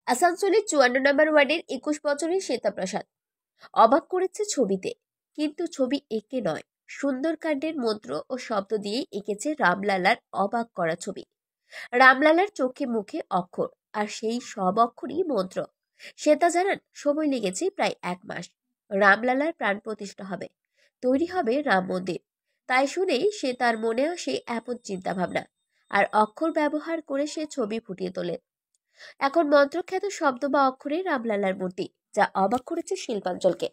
আসানসোলের 54 নম্বর ওয়ার্ডের 21 বছরের শ্বেতাপ্রসাদ অবাক করেছে ছবিতে, কিন্তু ছবি এঁকে নয়, সুন্দরকাণ্ডের মন্ত্র ও শব্দ দিয়ে এঁকেছে রামলালার অবাক করা ছবি। রামলালার চোখে মুখে অক্ষর, আর সেই সব অক্ষরই মন্ত্র। শ্বেতা জানান, সময় লেগেছে প্রায় 1 মাস। রামলালার প্রাণ প্রতিষ্ঠা হবে, তৈরি হবে রাম মন্দির। তাই শুনেই সে তার মনে আসে এমন চিন্তা ভাবনা, আর অক্ষর ব্যবহার করে সে ছবি ফুটিয়ে তোলে। এখন মন্ত্রখ্যাত শব্দ বা অক্ষরে রামলালার মূর্তি, যা অবাক করেছে শিল্পাঞ্চলকে।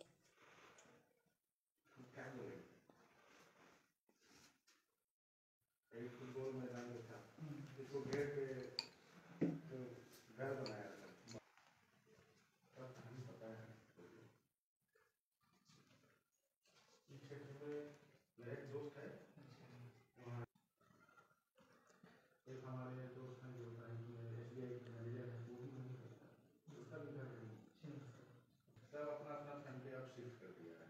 हमारे दोस्त हैं जो SBI के मैनेजर हैं, वो भी नहीं करता, उसका भी घर नहीं, सब अपना अपना फैमिली अब शिफ्ट कर दिया है।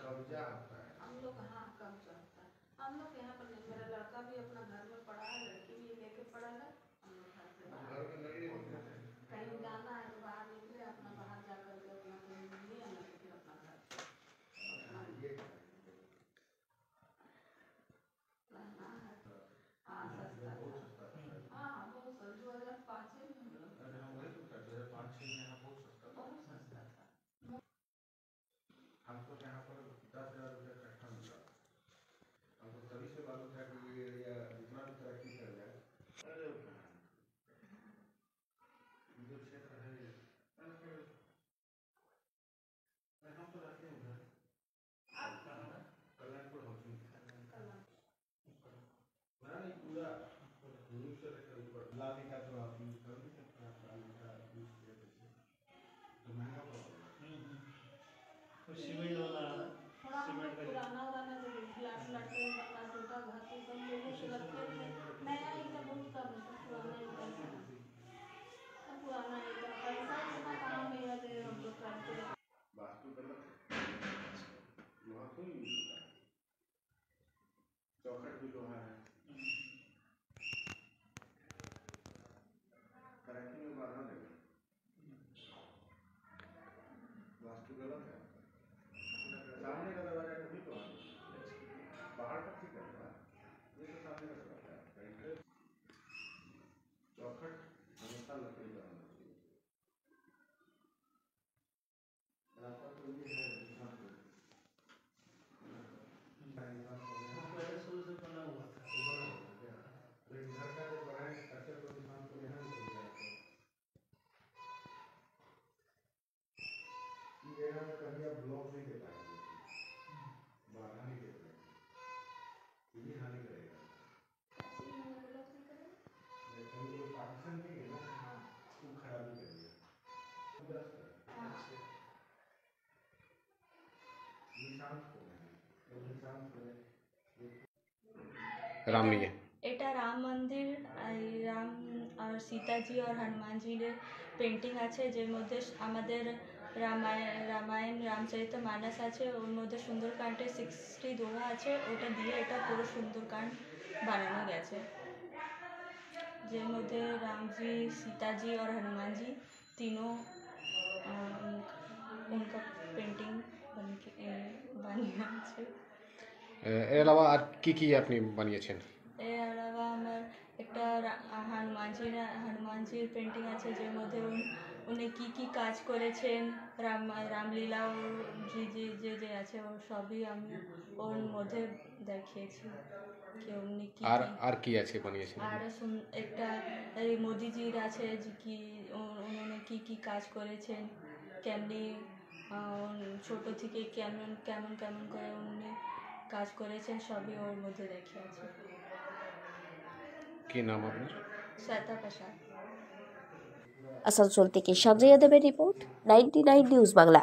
कब्जा होता है हम लोग, हाँ कम चलता है। हम लोग यहाँ पर नहीं, मेरा लड़का भी अपना घर में पड़ा है, लड़की भी लेके पड़ा है। हम लोग घर से घर में लगे कहीं जाना है तो बाहर निकले, अपना बाहर जा करके अपना कहीं मिलिए ना, तो फिर अपना घर रहना है। हाँ सस्ता, हाँ बहुत सस्ता, 2005 में हम लोग, हम वही तो 2005-6 में यहाँ बहुत सस्ता था। हमको यहाँ पर 10,000 रुपये कट्ठा मिला, हमको तभी से मालूम था कि ये एरिया जितना भी तरक्की कर जाए, अरे जो क्षेत्र है हम तो रहते हैं उधर कल्याणपुर हाउसिंग, नहीं पूरा न्यूज से लेकर ऊपर लाली का तो आप यूज कर नहीं सकते, आप लाली का यूज किए तो महंगा पड़ेगा। सीमेंट वाला सीमेंट का पुराना वाला जो फ्लैट लटके पक्का टूटा घर तो सब लोगों को रखते थे, नया ईटा बहुत कम है, सब पुराना ईटा है, सब पुराना ईटा, पैसा इतना कहाँ मिला दे हम लोग करते। वास्तु गलत है, लोहा कोई यूज होता है, चौखट भी लोहा है, तरक्की में बाधा देगा, वास्तु गलत है। सामने का दरवाजा कभी तो बाहर का ठीक है, ये तो सामने का दरवाजा है, चौखट हमेशा लकड़ी का होना चाहिए। रास्ता तो ये है शुरू से बना हुआ था। लेकिन घर का जो बनाए स्ट्रक्चर को किसान को यहाँ नहीं जाता, जगह में कभी आप ब्लॉक नहीं दे पाएंगे, बाधा नहीं दे पाएंगे, ये हानि करेगा। लेकिन जो पार्टीशन नहीं है ना, वो खराबी करेगा, निशांत को राम नहीं है। এটা রাম মন্দির, রাম আর সীতাজি আর হনুমানজির পেন্টিং আছে, যের মধ্যে আমাদের রামায়ণ রামচরিতমানস আছে, ওর মধ্যে সুন্দরকাণ্ডে 60 দোহা আছে, ওটা দিয়ে এটা পুরো সুন্দরকাণ্ড বানানো গেছে, যের মধ্যে रामजी सीताजी और हनुमान जी तीनों उनका पेंटिंग বানিয়ে আছে। এর अलावा আর কি কি আপনি বানিয়েছেন? এর আলাদা আমার একটা হনুমানজির পেন্টিং আছে, যের মধ্যে উনি কি কাজ করেছেন, রামলীলা যে যে আছে ওর সবই আমি ওর মধ্যে দেখিয়েছি कि उन्होंने আর কি আছে বানিয়েছেন? আর একটা মোদিজির আছে যে কি উन्होंने কি কাজ করেছেন, কেমনি ছোট থেকে কেমন করে উনি কাজ করেছেন, সবই ওর মধ্যে দেখিয়েছি। কি নাম আপনার? শ্বেতা প্রসাদ। আসানসোল থেকে সঞ্জয় যাদবের রিপোর্ট, 99 নিউজ বাংলা।